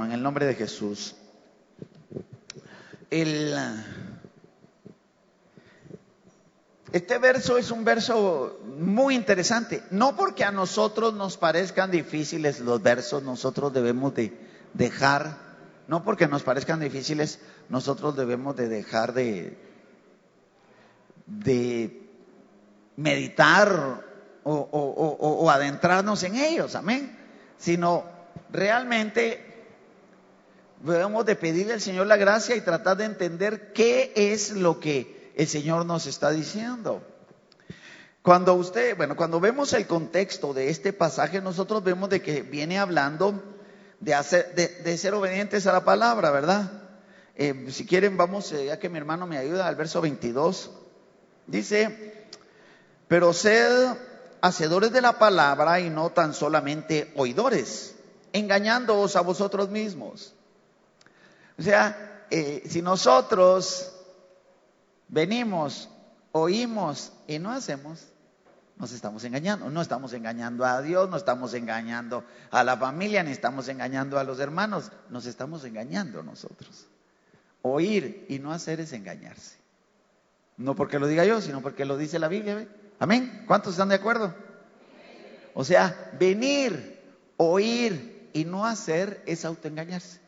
En el nombre de Jesús. Este verso es un verso muy interesante. No porque a nosotros nos parezcan difíciles los versos, nosotros debemos de dejar, no porque nos parezcan difíciles, nosotros debemos de dejar de meditar o adentrarnos en ellos, amén. Sino realmente debemos de pedirle al Señor la gracia y tratar de entender qué es lo que el Señor nos está diciendo. Cuando vemos el contexto de este pasaje, nosotros vemos de que viene hablando de ser obedientes a la palabra, ¿verdad? Si quieren, vamos, ya que mi hermano me ayuda, al verso 22. Dice: pero sed hacedores de la palabra y no tan solamente oidores, engañándoos a vosotros mismos. O sea, si nosotros venimos, oímos y no hacemos, nos estamos engañando. No estamos engañando a Dios, no estamos engañando a la familia, ni estamos engañando a los hermanos. Nos estamos engañando nosotros. Oír y no hacer es engañarse. No porque lo diga yo, sino porque lo dice la Biblia, ¿ve? Amén. ¿Cuántos están de acuerdo? O sea, venir, oír y no hacer es autoengañarse.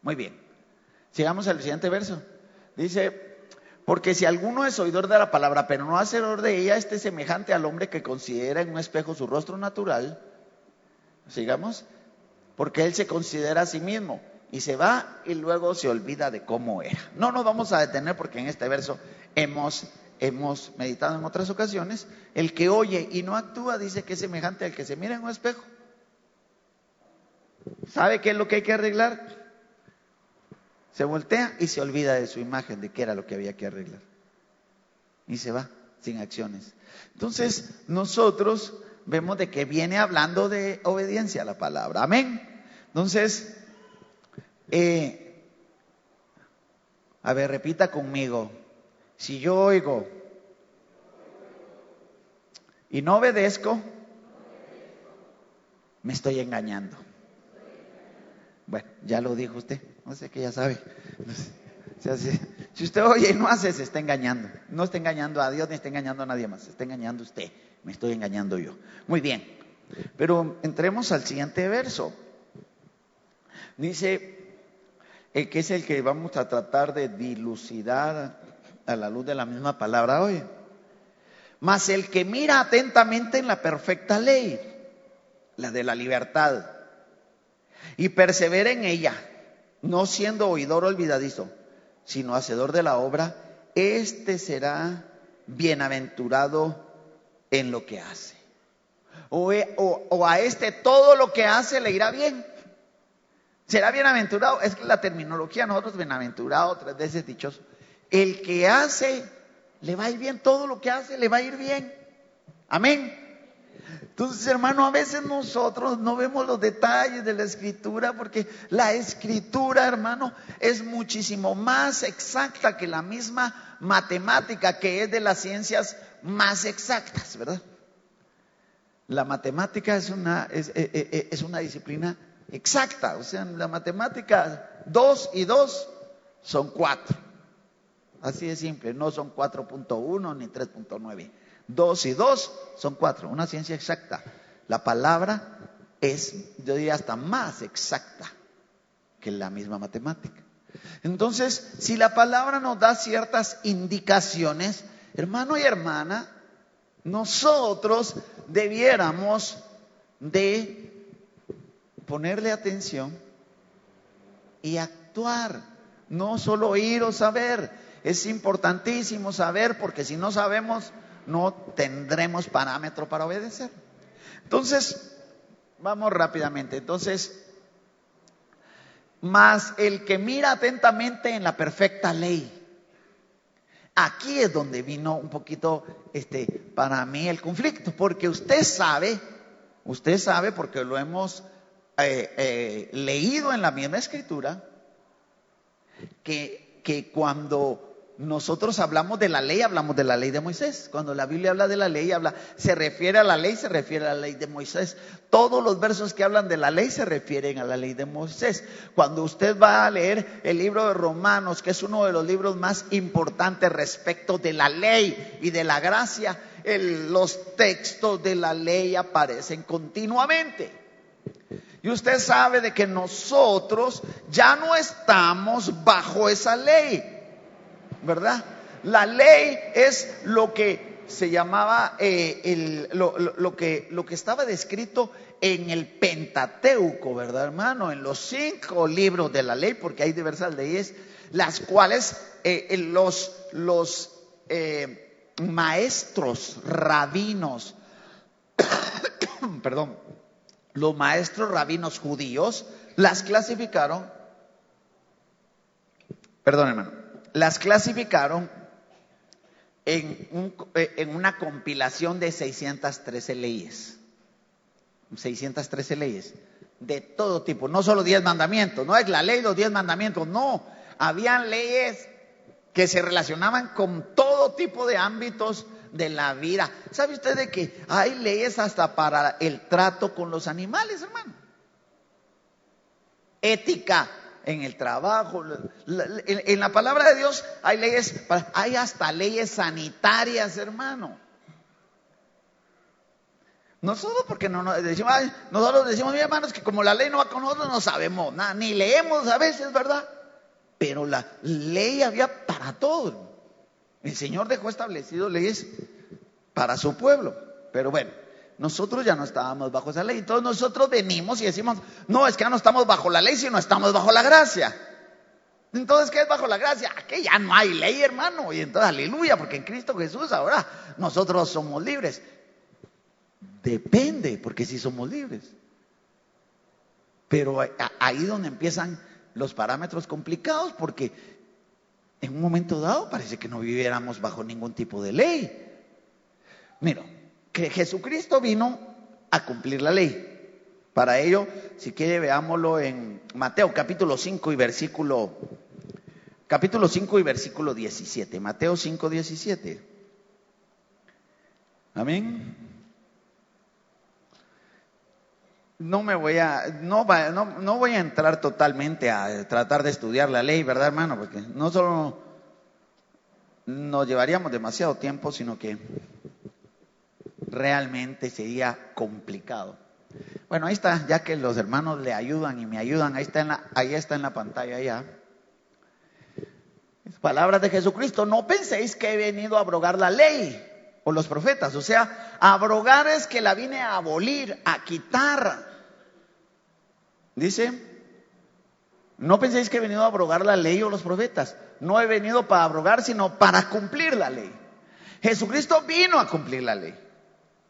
Muy bien. Sigamos al siguiente verso. Dice: porque si alguno es oidor de la palabra, pero no hacedor de ella, este es semejante al hombre que considera en un espejo su rostro natural. Sigamos. Porque él se considera a sí mismo y se va y luego se olvida de cómo era. No nos vamos a detener porque en este verso hemos meditado en otras ocasiones. El que oye y no actúa, dice que es semejante al que se mira en un espejo. ¿Sabe qué es lo que hay que arreglar? Se voltea y se olvida de su imagen, de qué era lo que había que arreglar. Y se va, sin acciones. Entonces, nosotros vemos de que viene hablando de obediencia a la palabra. Amén. Entonces, a ver, repita conmigo. Si yo oigo y no obedezco, me estoy engañando. Bueno, ya lo dijo usted, no sé que ya sabe. O sea, si usted oye y no hace, se está engañando. No está engañando a Dios ni está engañando a nadie más, se está engañando usted. Me estoy engañando yo. Muy bien, pero entremos al siguiente verso. Dice, que es el que vamos a tratar de dilucidar a la luz de la misma palabra hoy. Mas el que mira atentamente en la perfecta ley, la de la libertad, y persevera en ella, no siendo oidor olvidadizo, sino hacedor de la obra, este será bienaventurado en lo que hace. O a este todo lo que hace le irá bien. Será bienaventurado, es la terminología, nosotros bienaventurado, 3 veces dichoso. El que hace, le va a ir bien, todo lo que hace le va a ir bien. Amén. Entonces, hermano, a veces nosotros no vemos los detalles de la escritura, porque la escritura, hermano, es muchísimo más exacta que la misma matemática, que es de las ciencias más exactas, ¿verdad? La matemática es una disciplina exacta. O sea, en la matemática 2 y 2 son 4. Así de simple, no son 4.1 ni 3.9. 2 y 2 son 4, una ciencia exacta. La palabra es, yo diría, hasta más exacta que la misma matemática. Entonces, si la palabra nos da ciertas indicaciones, hermano y hermana, nosotros debiéramos de ponerle atención y actuar, no solo oír o saber. Es importantísimo saber, porque si no sabemos, no tendremos parámetro para obedecer. Entonces, vamos rápidamente. Entonces, mas el que mira atentamente en la perfecta ley. Aquí es donde vino un poquito, para mí el conflicto, porque usted sabe, porque lo hemos leído en la misma escritura, que cuando nosotros hablamos de la ley de Moisés. Cuando la Biblia habla de la ley, se refiere a la ley, se refiere a la ley de Moisés. Todos los versos que hablan de la ley se refieren a la ley de Moisés. Cuando usted va a leer el libro de Romanos, que es uno de los libros más importantes respecto de la ley y de la gracia, los textos de la ley aparecen continuamente. Y usted sabe de que nosotros ya no estamos bajo esa ley, ¿verdad? La ley es lo que se llamaba lo que estaba descrito en el Pentateuco, ¿verdad, hermano? En los 5 libros de la ley, porque hay diversas leyes, las cuales los maestros rabinos, perdón, los maestros rabinos judíos las clasificaron, perdón, hermano, las clasificaron en una compilación de 613 leyes. 613 leyes de todo tipo, no solo 10 mandamientos, no es la ley, los 10 mandamientos, no. Habían leyes que se relacionaban con todo tipo de ámbitos de la vida. ¿Sabe usted de que hay leyes hasta para el trato con los animales, hermano? Ética en el trabajo, en la palabra de Dios hay leyes, hay hasta leyes sanitarias, hermano. Nosotros porque nosotros decimos, mis hermanos, que como la ley no va con nosotros, no sabemos nada, ni leemos a veces, ¿verdad? Pero la ley había para todo. El Señor dejó establecido leyes para su pueblo. Pero bueno, nosotros ya no estábamos bajo esa ley. Entonces nosotros venimos y decimos, no, es que ya no estamos bajo la ley, sino estamos bajo la gracia. Entonces, ¿qué es bajo la gracia? Que ya no hay ley, hermano. Y entonces, aleluya, porque en Cristo Jesús ahora nosotros somos libres. Depende, porque sí somos libres. Pero ahí donde empiezan los parámetros complicados, porque en un momento dado parece que no viviéramos bajo ningún tipo de ley. Mira, que Jesucristo vino a cumplir la ley. Para ello, si quiere, veámoslo en Mateo capítulo 5 y versículo 17. Mateo 5, 17. Amén. No voy a entrar totalmente a tratar de estudiar la ley, ¿verdad, hermano? Porque no solo nos llevaríamos demasiado tiempo, sino que realmente sería complicado. Bueno, ahí está, ya que los hermanos le ayudan y me ayudan, ahí está en la pantalla ya. Palabras de Jesucristo: no penséis que he venido a abrogar la ley o los profetas. O sea, abrogar es que la vine a abolir, a quitar. Dice, no penséis que he venido a abrogar la ley o los profetas. No he venido para abrogar, sino para cumplir la ley. Jesucristo vino a cumplir la ley.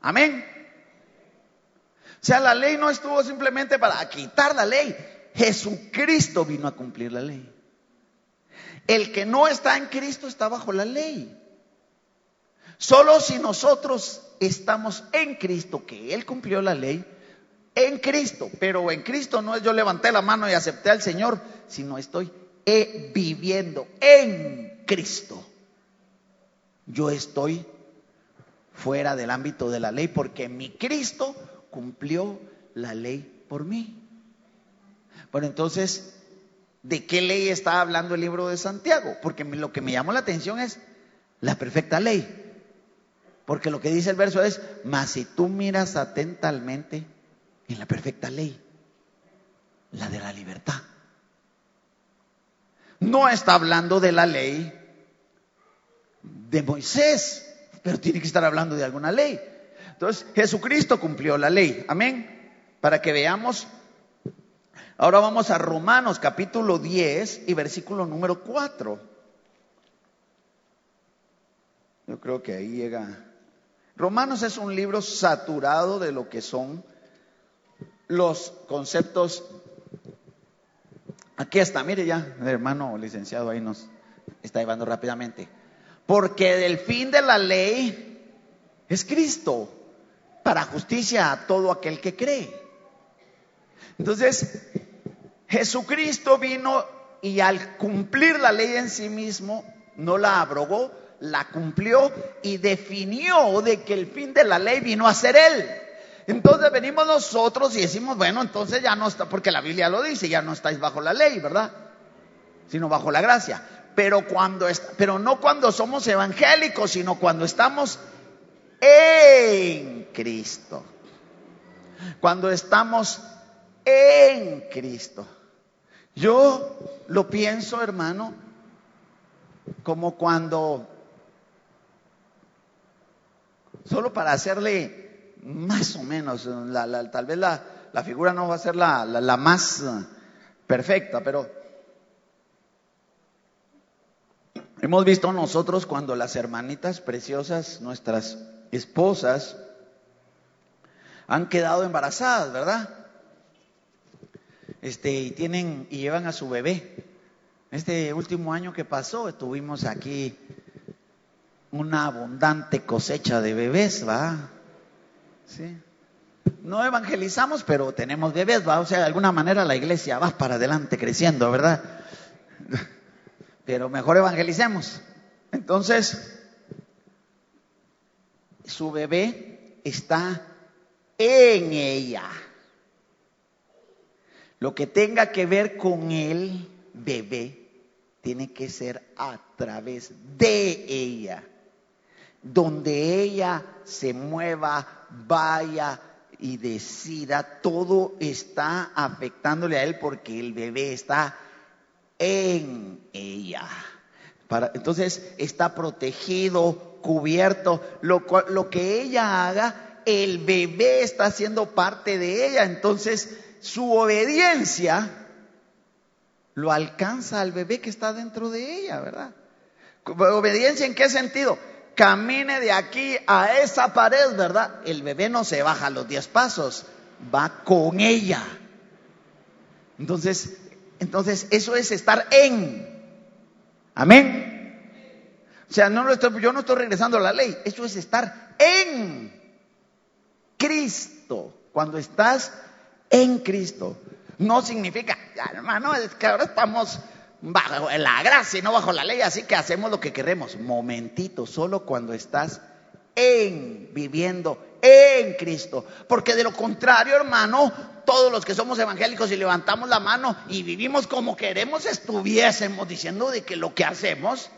Amén. O sea, la ley no estuvo simplemente para quitar la ley. Jesucristo vino a cumplir la ley. El que no está en Cristo está bajo la ley. Solo si nosotros estamos en Cristo, que Él cumplió la ley, en Cristo. Pero en Cristo no es yo levanté la mano y acepté al Señor, sino estoy viviendo en Cristo. Yo estoy fuera del ámbito de la ley porque mi Cristo cumplió la ley por mí. Bueno, entonces, ¿de qué ley está hablando el libro de Santiago? Porque lo que me llamó la atención es la perfecta ley. Porque lo que dice el verso es, mas si tú miras atentamente en la perfecta ley, la de la libertad. No está hablando de la ley de Moisés, pero tiene que estar hablando de alguna ley. Entonces, Jesucristo cumplió la ley. Amén. Para que veamos. Ahora vamos a Romanos capítulo 10 y versículo número 4. Yo creo que ahí llega. Romanos es un libro saturado de lo que son los conceptos. Aquí está, mire ya, el hermano licenciado ahí nos está llevando rápidamente. Porque del fin de la ley es Cristo, para justicia a todo aquel que cree. Entonces, Jesucristo vino y al cumplir la ley en sí mismo, no la abrogó, la cumplió y definió de que el fin de la ley vino a ser Él. Entonces venimos nosotros y decimos, bueno, entonces ya no está, porque la Biblia lo dice, ya no estáis bajo la ley, ¿verdad? Sino bajo la gracia. Pero no cuando somos evangélicos, sino cuando estamos en Cristo. Cuando estamos en Cristo. Yo lo pienso, hermano, como cuando, solo para hacerle más o menos, tal vez la figura no va a ser la más perfecta, pero hemos visto nosotros cuando las hermanitas preciosas, nuestras esposas, han quedado embarazadas, ¿verdad? Y llevan a su bebé. Este último año que pasó, tuvimos aquí una abundante cosecha de bebés, ¿va? Sí. No evangelizamos, pero tenemos bebés, ¿va? O sea, de alguna manera la iglesia va para adelante creciendo, ¿verdad? Pero mejor evangelicemos. Entonces, su bebé está en ella. Lo que tenga que ver con el bebé tiene que ser a través de ella. Donde ella se mueva, vaya y decida, todo está afectándole a él porque el bebé está en ella. Entonces está protegido, cubierto. Lo que ella haga, el bebé está siendo parte de ella. Entonces su obediencia lo alcanza al bebé que está dentro de ella, ¿verdad? ¿Obediencia en qué sentido? Camine de aquí a esa pared, ¿verdad? El bebé no se baja los 10 pasos, va con ella. Entonces eso es estar en. Amén. O sea, yo no estoy regresando a la ley, eso es estar en Cristo. Cuando estás en Cristo, no significa, hermano, es que ahora estamos bajo la gracia y no bajo la ley, así que hacemos lo que queremos. Momentito, solo cuando estás viviendo en Cristo. Porque de lo contrario, hermano, todos los que somos evangélicos y levantamos la mano y vivimos como queremos, estuviésemos diciendo de que lo que hacemos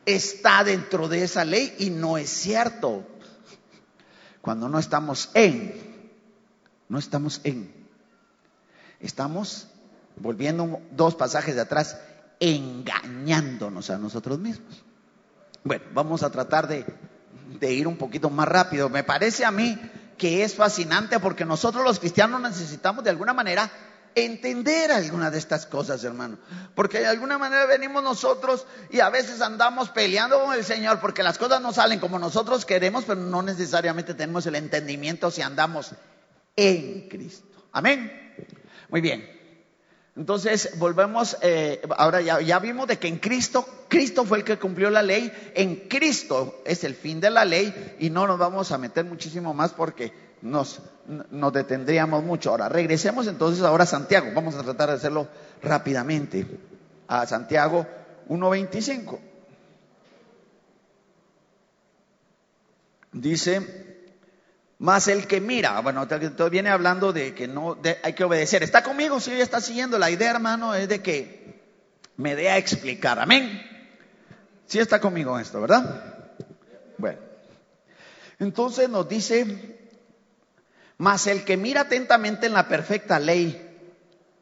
está dentro de esa ley, y no es cierto. Cuando no estamos estamos, volviendo 2 pasajes de atrás, engañándonos a nosotros mismos. Bueno, vamos a tratar de ir un poquito más rápido. Me parece a mí que es fascinante porque nosotros los cristianos necesitamos de alguna manera entender alguna de estas cosas, hermano. Porque de alguna manera venimos nosotros y a veces andamos peleando con el Señor porque las cosas no salen como nosotros queremos, pero no necesariamente tenemos el entendimiento si andamos en Cristo. Amén. Muy bien. Entonces volvemos, ahora ya vimos de que en Cristo fue el que cumplió la ley. En Cristo es el fin de la ley, y no nos vamos a meter muchísimo más porque nos detendríamos mucho. Ahora regresemos entonces ahora a Santiago. Vamos a tratar de hacerlo rápidamente. A Santiago 1:25. Dice: mas el que mira, bueno, entonces viene hablando de que hay que obedecer. ¿Está conmigo? Si está siguiendo la idea, hermano, es de que me dé a explicar. Amén. Sí está conmigo en esto, ¿verdad? Bueno, entonces nos dice: mas el que mira atentamente en la perfecta ley,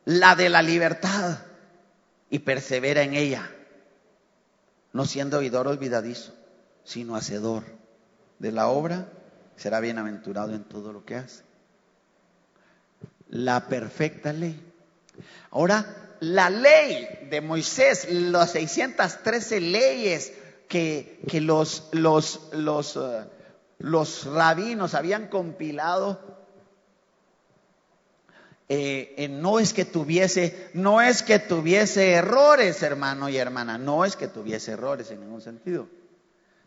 la de la libertad, y persevera en ella, no siendo oidor olvidadizo, sino hacedor de la obra, será bienaventurado en todo lo que hace. La perfecta ley. Ahora, la ley de Moisés, las 613 leyes que los rabinos habían compilado, no es que tuviese errores, hermano y hermana, no es que tuviese errores en ningún sentido.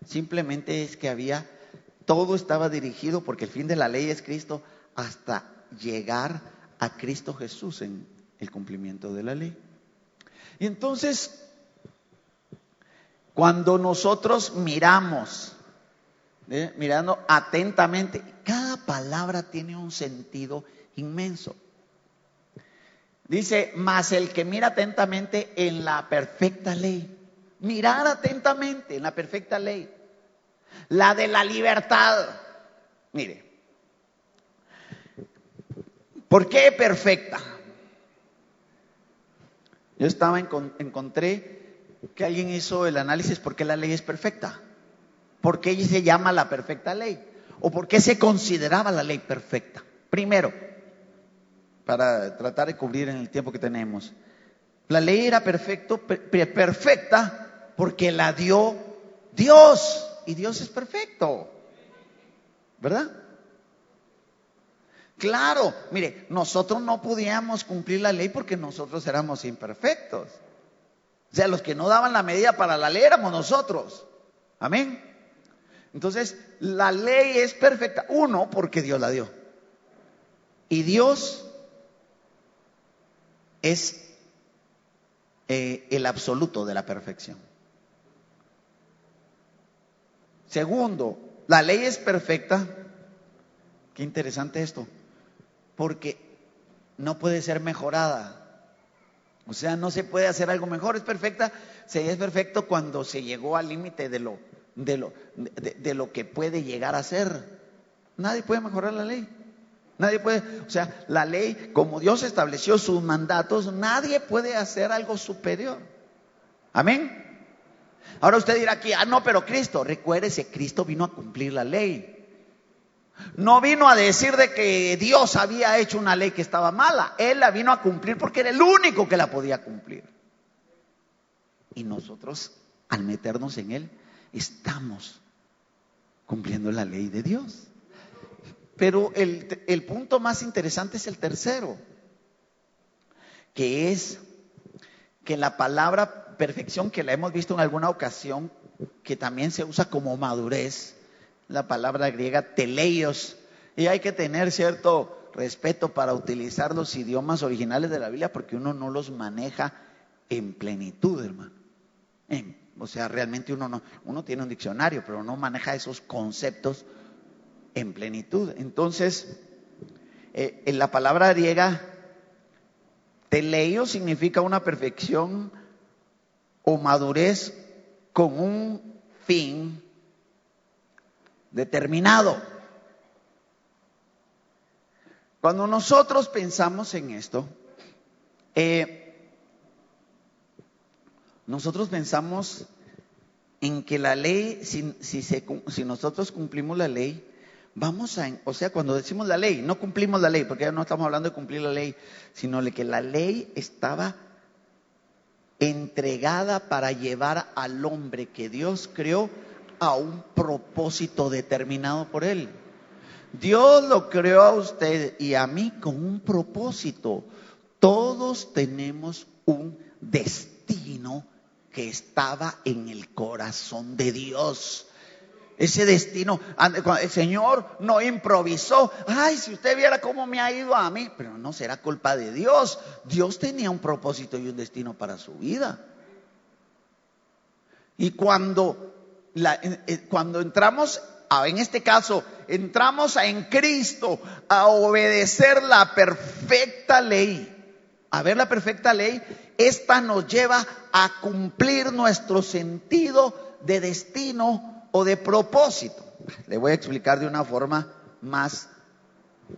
Simplemente es que todo estaba dirigido, porque el fin de la ley es Cristo, hasta llegar a Cristo Jesús en el cumplimiento de la ley. Y entonces, Cuando nosotros miramos, mirando atentamente, cada palabra tiene un sentido inmenso. Dice, mas el que mira atentamente en la perfecta ley. Mirar atentamente en la perfecta ley. La de la libertad. Mire, ¿por qué perfecta? Yo encontré que alguien hizo el análisis por qué la ley es perfecta. ¿Por qué se llama la perfecta ley? ¿O por qué se consideraba la ley perfecta? Primero, para tratar de cubrir en el tiempo que tenemos, la ley era perfecta porque la dio Dios. Y Dios es perfecto, ¿verdad? Claro, mire, nosotros no podíamos cumplir la ley porque nosotros éramos imperfectos. O sea, los que no daban la medida para la ley éramos nosotros. Amén. Entonces, la ley es perfecta. Uno, porque Dios la dio. Y Dios es el absoluto de la perfección. Segundo, la ley es perfecta. Qué interesante esto. Porque no puede ser mejorada. O sea, no se puede hacer algo mejor. Es perfecta. Es perfecto cuando se llegó al límite de lo que puede llegar a ser. Nadie puede mejorar la ley. Nadie puede, o sea, la ley, como Dios estableció sus mandatos, nadie puede hacer algo superior. Amén. Ahora usted dirá aquí, no, pero Cristo, recuérdese, Cristo vino a cumplir la ley. No vino a decir de que Dios había hecho una ley que estaba mala. Él la vino a cumplir porque era el único que la podía cumplir. Y nosotros, al meternos en Él, estamos cumpliendo la ley de Dios. Pero el punto más interesante es el tercero, que es que la palabra perfección, que la hemos visto en alguna ocasión, que también se usa como madurez, la palabra griega teleios, y hay que tener cierto respeto para utilizar los idiomas originales de la Biblia, porque uno no los maneja en plenitud, hermano. O sea, realmente uno tiene un diccionario, pero no maneja esos conceptos en plenitud. Entonces, en la palabra griega, teleio significa una perfección o madurez con un fin determinado. Cuando nosotros pensamos en esto, nosotros pensamos en que la ley, si nosotros cumplimos la ley, o sea, cuando decimos la ley, no cumplimos la ley, porque ya no estamos hablando de cumplir la ley, sino de que la ley estaba entregada para llevar al hombre que Dios creó a un propósito determinado por Él. Dios lo creó a usted y a mí con un propósito. Todos tenemos un destino que estaba en el corazón de Dios. Ese destino, el Señor no improvisó. Ay, si usted viera cómo me ha ido a mí, pero no será culpa de Dios. Dios tenía un propósito y un destino para su vida. Y cuando entramos, en este caso, entramos en Cristo a obedecer la perfecta ley, a ver la perfecta ley, esta nos lleva a cumplir nuestro sentido de destino o de propósito. Le voy a explicar de una forma más,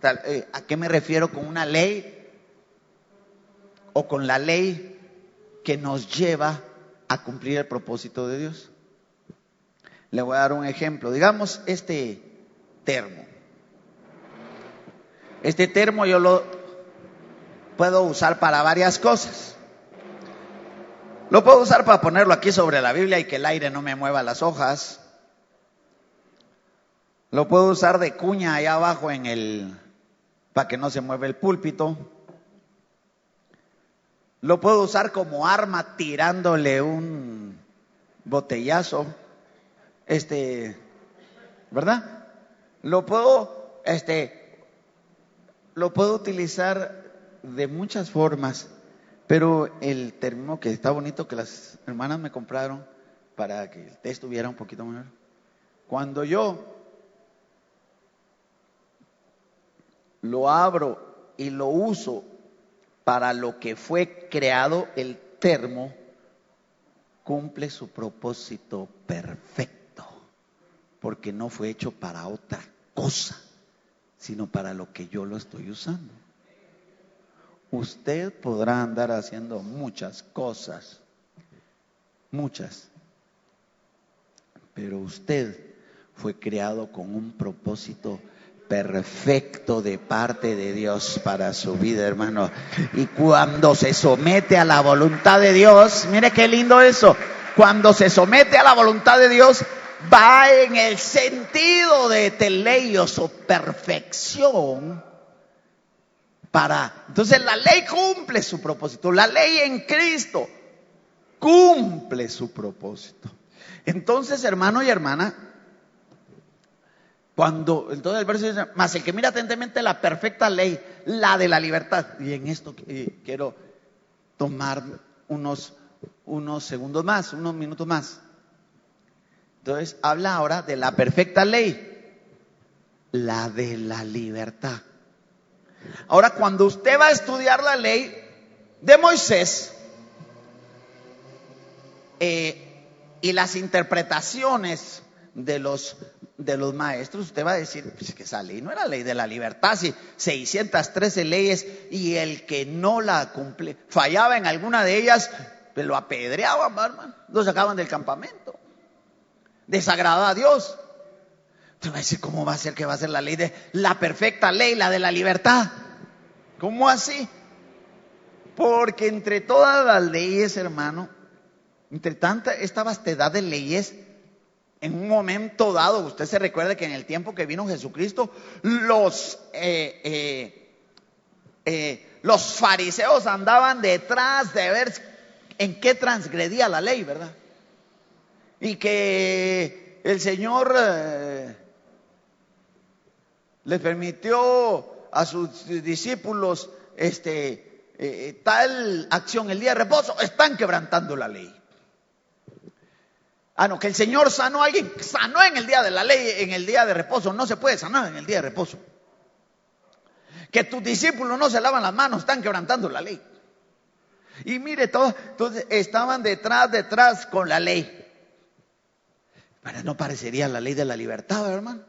¿a qué me refiero con una ley? O con la ley que nos lleva a cumplir el propósito de Dios. Le voy a dar un ejemplo. Digamos este termo. Este termo yo lo puedo usar para varias cosas. Lo puedo usar para ponerlo aquí sobre la Biblia y que el aire no me mueva las hojas. Lo puedo usar de cuña allá abajo para que no se mueva el púlpito. Lo puedo usar como arma tirándole un botellazo. ¿Verdad? Lo puedo utilizar de muchas formas, pero el término que está bonito que las hermanas me compraron para que el texto hubiera un poquito mejor. Cuando yo lo abro y lo uso para lo que fue creado, el termo cumple su propósito perfecto, porque no fue hecho para otra cosa, sino para lo que yo lo estoy usando. Usted podrá andar haciendo muchas cosas, muchas, pero usted fue creado con un propósito perfecto de parte de Dios para su vida, hermano. Y cuando se somete a la voluntad de Dios, mire qué lindo eso, cuando se somete a la voluntad de Dios, va en el sentido de teleios o perfección. Entonces la ley cumple su propósito, la ley en Cristo cumple su propósito. Entonces, hermano y hermana, entonces el verso dice, mas el que mira atentamente la perfecta ley, la de la libertad. Y en esto quiero tomar unos segundos más, unos minutos más. Entonces habla ahora de la perfecta ley, la de la libertad. Ahora, cuando usted va a estudiar la ley de Moisés y las interpretaciones de los maestros, usted va a decir, pues que esa ley no era ley de la libertad, si 613 leyes, y el que no la cumple, fallaba en alguna de ellas, pues lo apedreaban, hermano, lo sacaban del campamento, desagradaba a Dios. Usted va a decir, ¿cómo va a ser que va a ser la ley de la perfecta ley, la de la libertad? ¿Cómo así? Porque entre todas las leyes, hermano, entre tanta esta vastedad de leyes, en un momento dado, usted se recuerda que en el tiempo que vino Jesucristo, los fariseos andaban detrás de ver en qué transgredía la ley, ¿verdad? Y que el Señor les permitió a sus discípulos tal acción el día de reposo, están quebrantando la ley. No, que el Señor sanó a alguien, sanó en el día de la ley, en el día de reposo, no se puede sanar en el día de reposo. Que tus discípulos no se lavan las manos, están quebrantando la ley. Y mire, todos entonces estaban detrás con la ley. Pero no parecería la ley de la libertad, ¿verdad, hermano?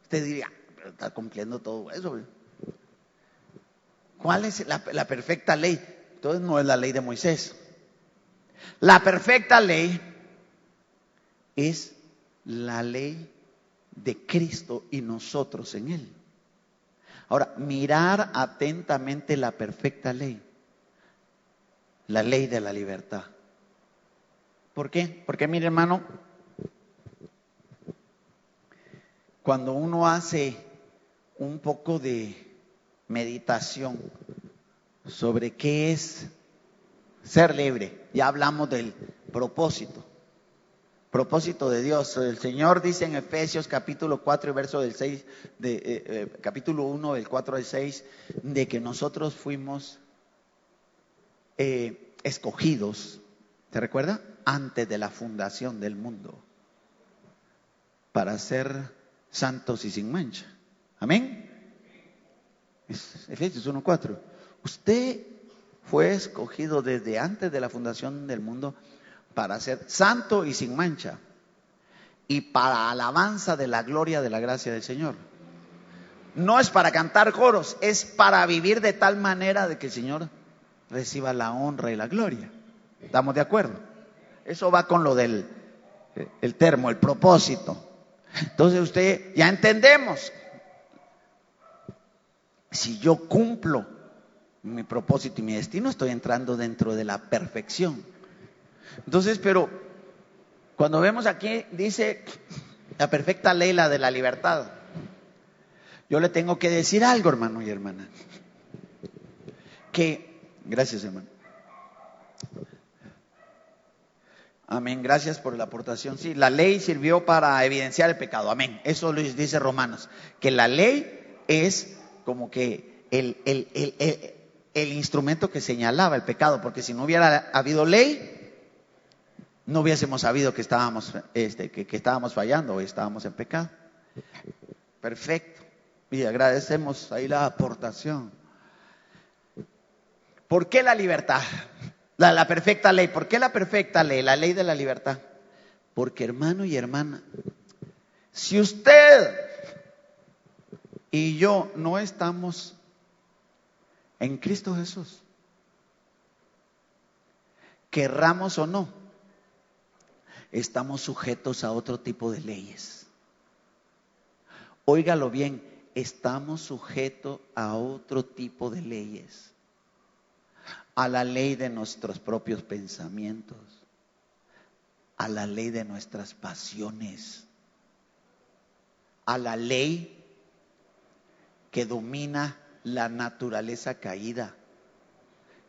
Usted diría, pero está cumpliendo todo eso, ¿verdad? ¿Cuál es la perfecta ley? Entonces no es la ley de Moisés. La perfecta ley es la ley de Cristo y nosotros en Él. Ahora, mirar atentamente la perfecta ley, la ley de la libertad. ¿Por qué? Porque mire, hermano, cuando uno hace un poco de meditación sobre qué es ser libre, ya hablamos del propósito de Dios. El Señor dice en Efesios capítulo 4 y verso del 6, capítulo 1 del 4 al 6, de que nosotros fuimos escogidos, ¿te recuerda? Antes de la fundación del mundo, para ser santos y sin mancha. Amén. Es Efesios 1:4. Usted fue escogido desde antes de la fundación del mundo para ser santo y sin mancha, y para alabanza de la gloria de la gracia del Señor. No es para cantar coros, es para vivir de tal manera de que el Señor reciba la honra y la gloria. ¿Estamos de acuerdo? Eso va con lo del el termo, el propósito. Entonces usted, ya entendemos, si yo cumplo mi propósito y mi destino, estoy entrando dentro de la perfección. Entonces, pero cuando vemos aquí, dice la perfecta ley, la de la libertad, yo le tengo que decir algo, hermano y hermana, gracias, hermano. Amén, gracias por la aportación. Sí, la ley sirvió para evidenciar el pecado, amén. Eso lo dice Romanos, que la ley es como que el instrumento que señalaba el pecado, porque si no hubiera habido ley, no hubiésemos sabido que estábamos, que estábamos fallando o estábamos en pecado. Perfecto. Y agradecemos ahí la aportación. ¿Por qué la libertad? La perfecta ley. ¿Por qué la perfecta ley? La ley de la libertad. Porque, hermano y hermana, si usted y yo no estamos en Cristo Jesús, querramos o no, estamos sujetos a otro tipo de leyes. Óigalo bien, estamos sujetos a otro tipo de leyes. A la ley de nuestros propios pensamientos, a la ley de nuestras pasiones, a la ley que domina la naturaleza caída.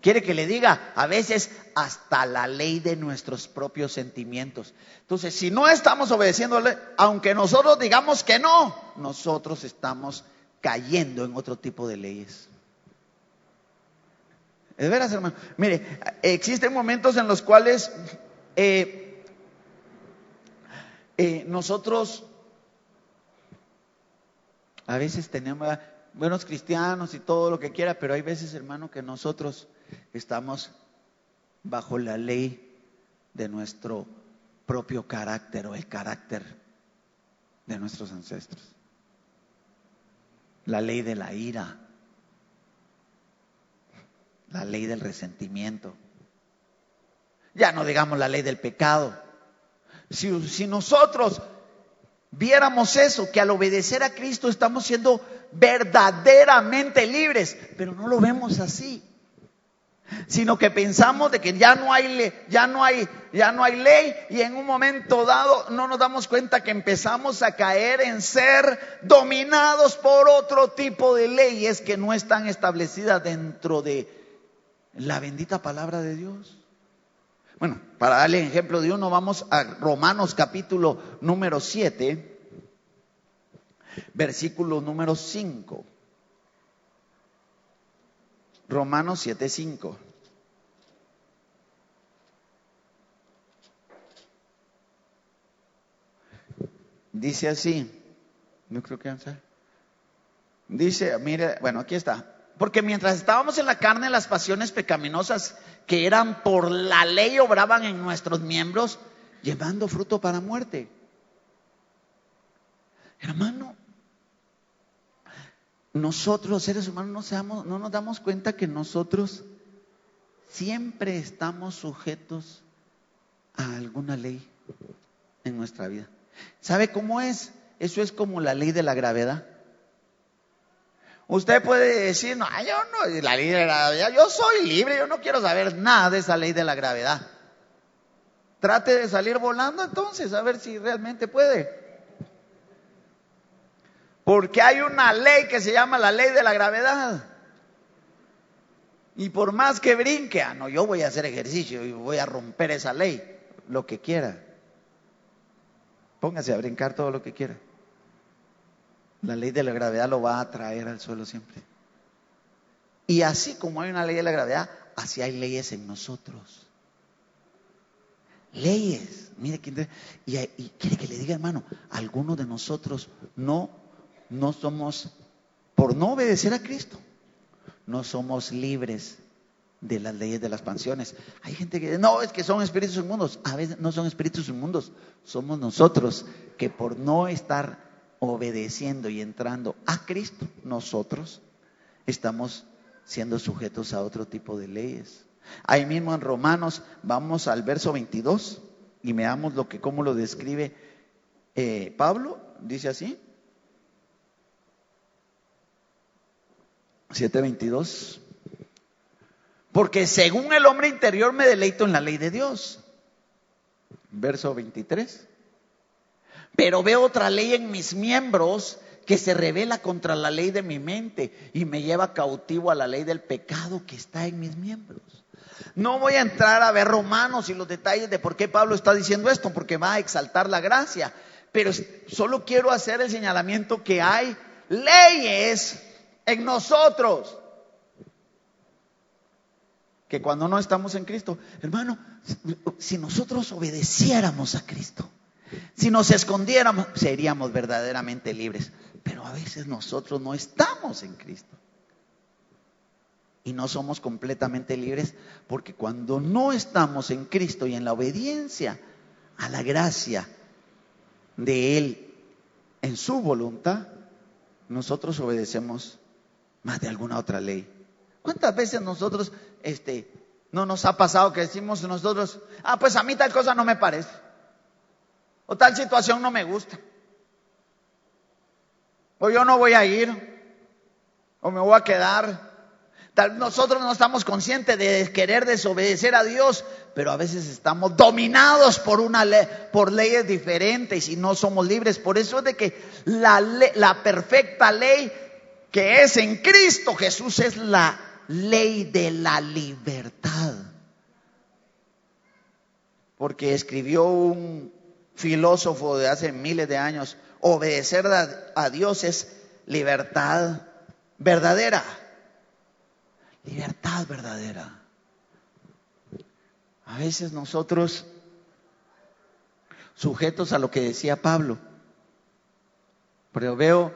Quiere que le diga, a veces hasta la ley de nuestros propios sentimientos. Entonces, si no estamos obedeciéndole, aunque nosotros digamos que no, nosotros estamos cayendo en otro tipo de leyes. De veras, hermano. Mire, existen momentos en los cuales nosotros a veces tenemos buenos cristianos y todo lo que quiera, pero hay veces, hermano, que nosotros estamos bajo la ley de nuestro propio carácter o el carácter de nuestros ancestros. La ley de la ira, la ley del resentimiento. Ya no digamos la ley del pecado. Si nosotros viéramos eso, que al obedecer a Cristo estamos siendo verdaderamente libres, pero no lo vemos así, sino que pensamos de que ya no hay ley, y en un momento dado no nos damos cuenta que empezamos a caer en ser dominados por otro tipo de leyes que no están establecidas dentro de la bendita palabra de Dios. Bueno, para darle ejemplo de uno, vamos a Romanos capítulo número 7, versículo número 5. Romanos 7, 5. Dice así, no creo que answer. Dice, mire, bueno, aquí está. Porque mientras estábamos en la carne, las pasiones pecaminosas que eran por la ley obraban en nuestros miembros, llevando fruto para muerte. Hermano, nosotros los seres humanos no nos damos cuenta que nosotros siempre estamos sujetos a alguna ley en nuestra vida. ¿Sabe cómo es? Eso es como la ley de la gravedad. Usted puede decir, no, yo no, la ley de la gravedad, yo soy libre, yo no quiero saber nada de esa ley de la gravedad. Trate de salir volando entonces, a ver si realmente puede. Porque hay una ley que se llama la ley de la gravedad. Y por más que brinque, no, yo voy a hacer ejercicio y voy a romper esa ley, lo que quiera. Póngase a brincar todo lo que quiera. La ley de la gravedad lo va a traer al suelo siempre. Y así como hay una ley de la gravedad, así hay leyes en nosotros. Leyes. Mire, y quiere que le diga, hermano, algunos de nosotros no somos, por no obedecer a Cristo, no somos libres de las leyes de las pasiones. Hay gente que dice, no, es que son espíritus inmundos. A veces no son espíritus inmundos, somos nosotros que por no estar obedeciendo y entrando a Cristo, nosotros estamos siendo sujetos a otro tipo de leyes. Ahí mismo en Romanos, vamos al verso 22 y veamos cómo lo describe Pablo. Dice así, 7:22. Porque según el hombre interior me deleito en la ley de Dios. Verso 23. Pero veo otra ley en mis miembros que se revela contra la ley de mi mente y me lleva cautivo a la ley del pecado que está en mis miembros. No voy a entrar a ver Romanos y los detalles de por qué Pablo está diciendo esto, porque va a exaltar la gracia. Pero solo quiero hacer el señalamiento que hay leyes en nosotros. que cuando no estamos en Cristo, hermano, si nosotros obedeciéramos a Cristo, si nos escondiéramos, seríamos verdaderamente libres. Pero a veces nosotros no estamos en Cristo. Y no somos completamente libres porque cuando no estamos en Cristo y en la obediencia a la gracia de Él en su voluntad, nosotros obedecemos más de alguna otra ley. ¿Cuántas veces nosotros no nos ha pasado que decimos nosotros, pues a mí tal cosa no me parece, o tal situación no me gusta, o yo no voy a ir, o me voy a quedar? Nosotros no estamos conscientes de querer desobedecer a Dios, pero a veces estamos dominados por leyes diferentes y no somos libres. Por eso es de que la perfecta ley que es en Cristo Jesús es la ley de la libertad. Porque escribió un filósofo de hace miles de años, obedecer a Dios es libertad verdadera. Libertad verdadera. A veces nosotros, sujetos a lo que decía Pablo, pero veo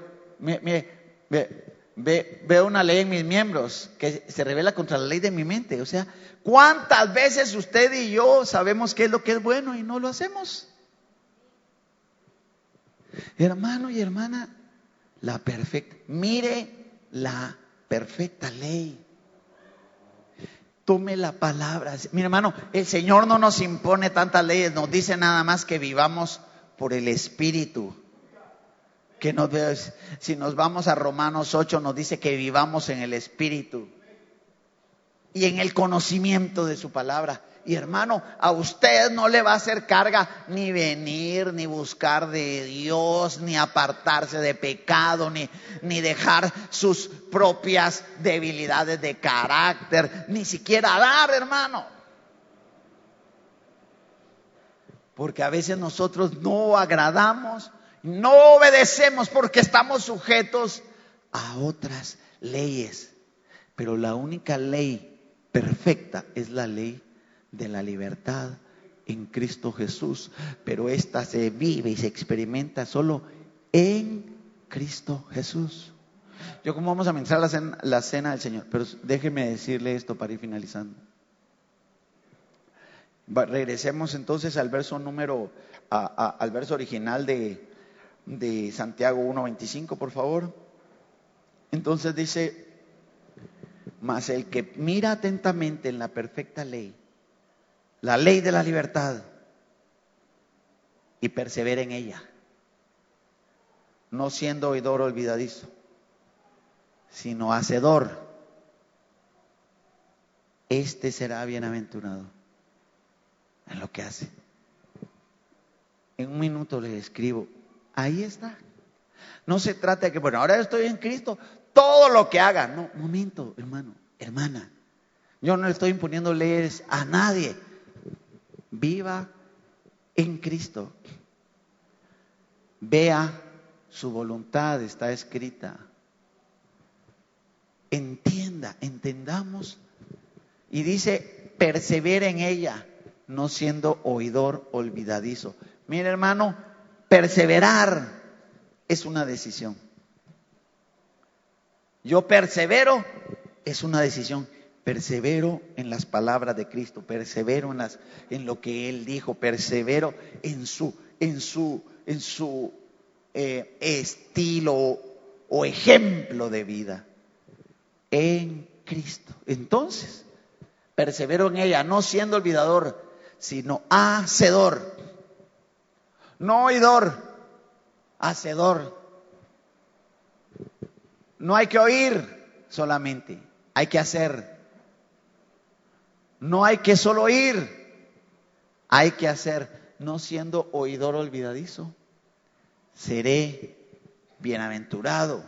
una ley en mis miembros que se revela contra la ley de mi mente. O sea, ¿cuántas veces usted y yo sabemos qué es lo que es bueno y no lo hacemos? Hermano y hermana, mire la perfecta ley. Tome la palabra. Mi hermano, el Señor no nos impone tantas leyes, nos dice nada más que vivamos por el Espíritu. Si nos vamos a Romanos 8, nos dice que vivamos en el Espíritu y en el conocimiento de su palabra. Y hermano, a usted no le va a hacer carga ni venir, ni buscar de Dios, ni apartarse de pecado, ni dejar sus propias debilidades de carácter, ni siquiera dar, hermano. Porque a veces nosotros no agradamos, no obedecemos porque estamos sujetos a otras leyes. Pero la única ley perfecta es la ley de la libertad en Cristo Jesús, pero esta se vive y se experimenta solo en Cristo Jesús. Yo como vamos a ministrar la cena del Señor, pero déjeme decirle esto para ir finalizando. Regresemos entonces al verso al verso original de Santiago 1:25, por favor. Entonces dice: mas el que mira atentamente en la perfecta ley, la ley de la libertad, y persevera en ella, no siendo oidor olvidadizo, sino hacedor, este será bienaventurado en lo que hace. En un minuto le escribo, ahí está. No se trata de que, bueno, ahora estoy en Cristo, todo lo que haga. No, momento, hermano, hermana. Yo no le estoy imponiendo leyes a nadie. Viva en Cristo. Vea su voluntad, está escrita. Entendamos. Y dice, persevera en ella, no siendo oidor olvidadizo. Mire, hermano, perseverar es una decisión. Yo persevero, es una decisión. Persevero en las palabras de Cristo, persevero en lo que Él dijo, persevero en su estilo o ejemplo de vida en Cristo. Entonces, persevero en ella, no siendo olvidador, sino hacedor, no oidor, hacedor. No hay que oír solamente, hay que hacer. No hay que solo oír, hay que hacer. No siendo oidor olvidadizo, seré bienaventurado,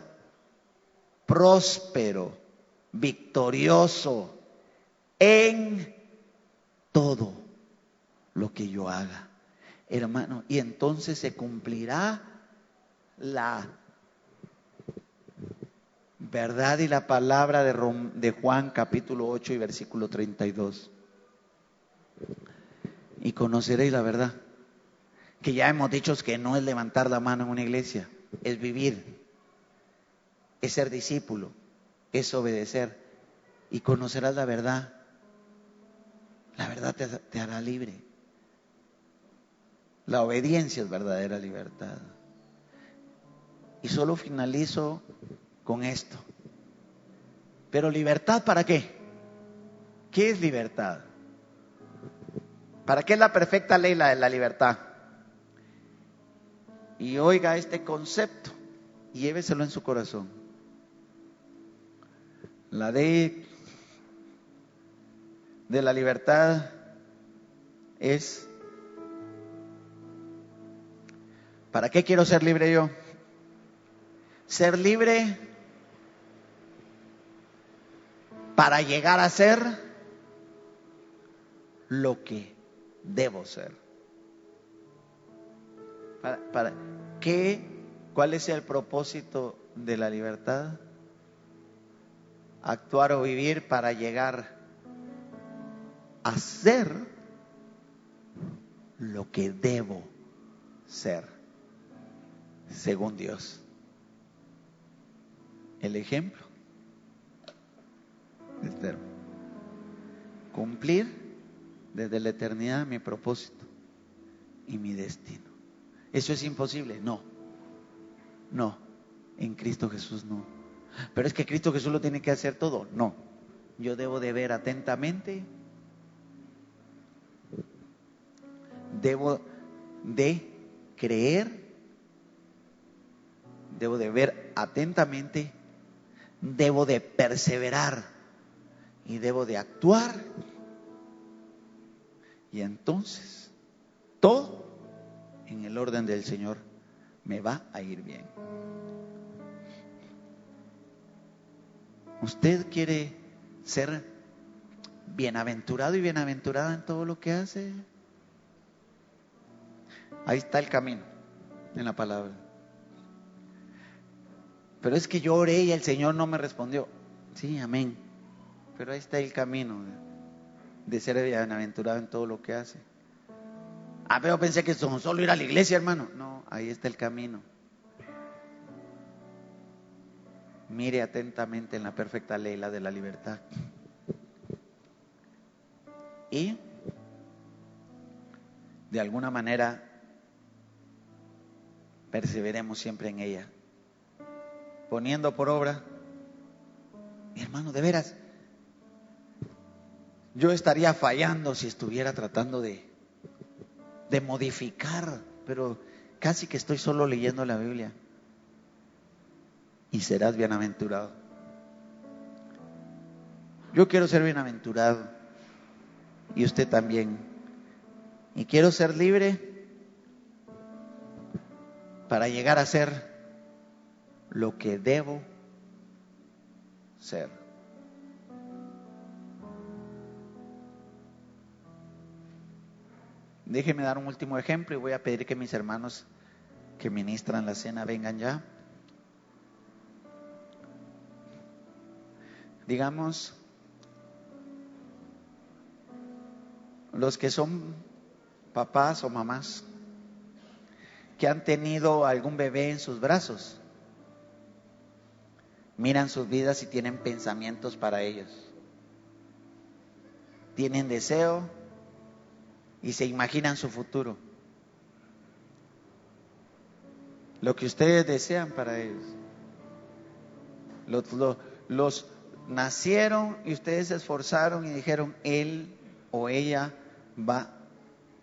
próspero, victorioso en todo lo que yo haga, hermano. Y entonces se cumplirá la verdad y la palabra de Juan capítulo 8 y versículo 32. Y conoceréis la verdad. Que ya hemos dicho que no es levantar la mano en una iglesia, es vivir, es ser discípulo, es obedecer. Y conocerás la verdad. La verdad te hará libre. La obediencia es verdadera libertad. Y solo finalizo con esto. Pero libertad, ¿para qué? ¿Qué es libertad? ¿Para qué es la perfecta ley, la libertad? Y oiga este concepto y lléveselo en su corazón. La ley de la libertad es: ¿para qué quiero ser libre yo? Ser libre para llegar a ser lo que debo ser. ¿Cuál es el propósito de la libertad? Actuar o vivir para llegar a ser lo que debo ser, según Dios. El ejemplo, Esther, cumplir desde la eternidad mi propósito y mi destino. ¿Eso es imposible? No, en Cristo Jesús no. Pero es que Cristo Jesús lo tiene que hacer todo. No, yo debo de ver atentamente, debo de creer, debo de ver atentamente, debo de perseverar y debo de actuar. Y entonces todo en el orden del Señor me va a ir bien. ¿Usted quiere ser bienaventurado y bienaventurada en todo lo que hace? Ahí está el camino en la palabra. Pero es que yo oré y el Señor no me respondió. Sí, amén. Pero ahí está el camino de ser bienaventurado en todo lo que hace. Pero pensé que solo ir a la iglesia, hermano. No, ahí está el camino. Mire atentamente en la perfecta ley, la de la libertad. Y de alguna manera perseveremos siempre en ella, poniendo por obra. Mi hermano, de veras, yo estaría fallando si estuviera tratando de modificar, pero casi que estoy solo leyendo la Biblia. Y serás bienaventurado. Yo quiero ser bienaventurado y usted también. Y quiero ser libre para llegar a ser lo que debo ser. Déjeme dar un último ejemplo y voy a pedir que mis hermanos que ministran la cena vengan ya. Digamos, los que son papás o mamás que han tenido algún bebé en sus brazos, miran sus vidas y tienen pensamientos para ellos. Tienen deseo y se imaginan su futuro. Lo que ustedes desean para ellos. Los nacieron y ustedes se esforzaron y dijeron, él o ella va,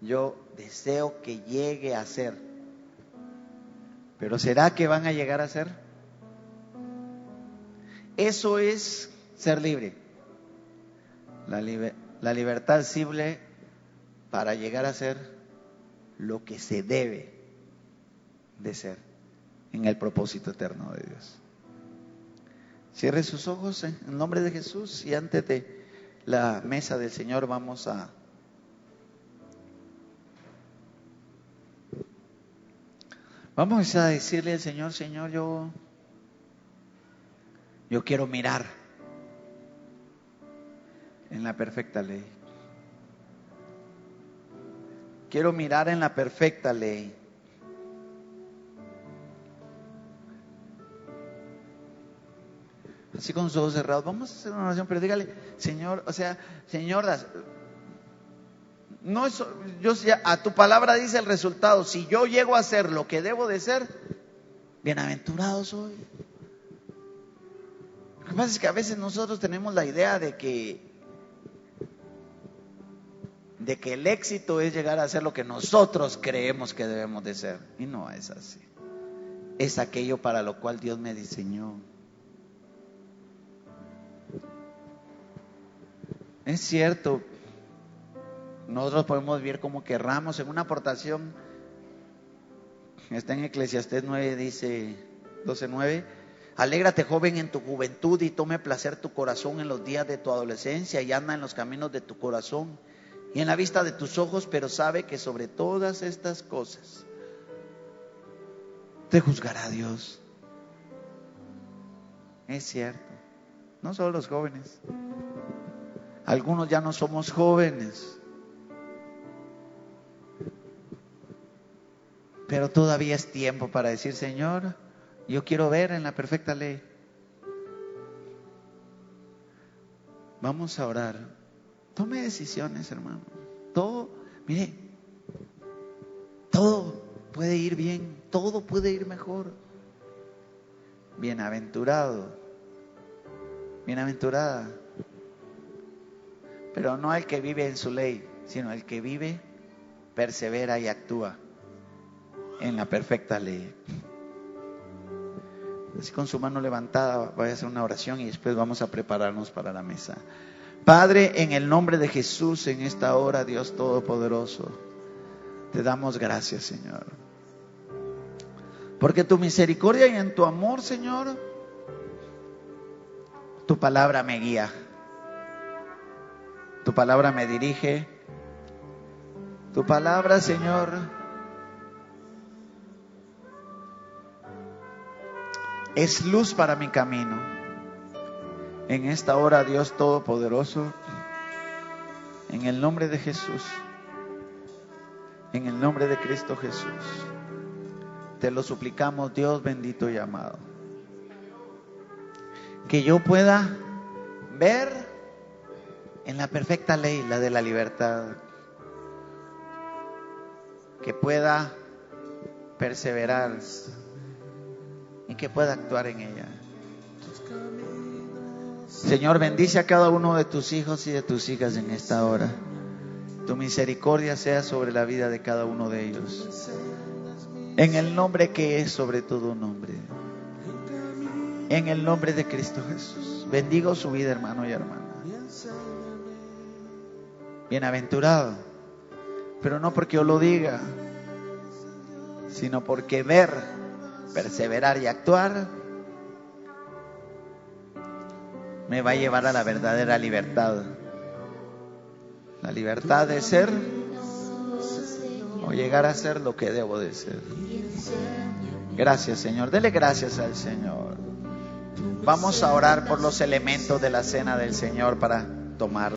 yo deseo que llegue a ser. Pero ¿será que van a llegar a ser? Eso es ser libre. La libertad libre para llegar a ser lo que se debe de ser en el propósito eterno de Dios. Cierre sus ojos en nombre de Jesús y antes de la mesa del Señor vamos a decirle al Señor, Señor, yo Yo quiero mirar en la perfecta ley. Quiero mirar en la perfecta ley. Así con sus ojos cerrados, vamos a hacer una oración, pero dígale, Señor, Señor, no es, a tu palabra dice el resultado. Si yo llego a hacer lo que debo de ser, bienaventurado soy. Lo que pasa es que a veces nosotros tenemos la idea de que el éxito es llegar a hacer lo que nosotros creemos que debemos de ser. Y no es así. Es aquello para lo cual Dios me diseñó. Es cierto, nosotros podemos vivir como querramos. En una aportación, está en Eclesiastés 9, dice 12:9, alégrate joven en tu juventud y tome placer tu corazón en los días de tu adolescencia y anda en los caminos de tu corazón y en la vista de tus ojos, pero sabe que sobre todas estas cosas te juzgará Dios. Es cierto, no solo los jóvenes. Algunos ya no somos jóvenes, pero todavía es tiempo para decir, Señor, yo quiero ver en la perfecta ley. Vamos a orar. Tome decisiones, hermano. Todo, mire, todo puede ir bien, todo puede ir mejor. Bienaventurado, bienaventurada. Pero no el que vive en su ley, sino el que vive, persevera y actúa en la perfecta ley. Así con su mano levantada, voy a hacer una oración y después vamos a prepararnos para la mesa. Padre, en el nombre de Jesús, en esta hora, Dios Todopoderoso, te damos gracias, Señor. Porque tu misericordia y en tu amor, Señor, tu palabra me guía. Tu palabra me dirige. Tu palabra, Señor, es luz para mi camino. En esta hora, Dios Todopoderoso, en el nombre de Jesús, en el nombre de Cristo Jesús, te lo suplicamos, Dios bendito y amado, que yo pueda ver en la perfecta ley, la de la libertad, que pueda perseverar y que pueda actuar en ella. Señor, bendice a cada uno de tus hijos y de tus hijas en esta hora. Tu misericordia sea sobre la vida de cada uno de ellos, en el nombre que es sobre todo nombre, en el nombre de Cristo Jesús. Bendigo su vida, hermano y hermana. Bienaventurado, pero no porque yo lo diga, sino porque ver, perseverar y actuar me va a llevar a la verdadera libertad. La libertad de ser o llegar a ser lo que debo de ser. Gracias, Señor. Dele gracias al Señor. Vamos a orar por los elementos de la cena del Señor para tomar.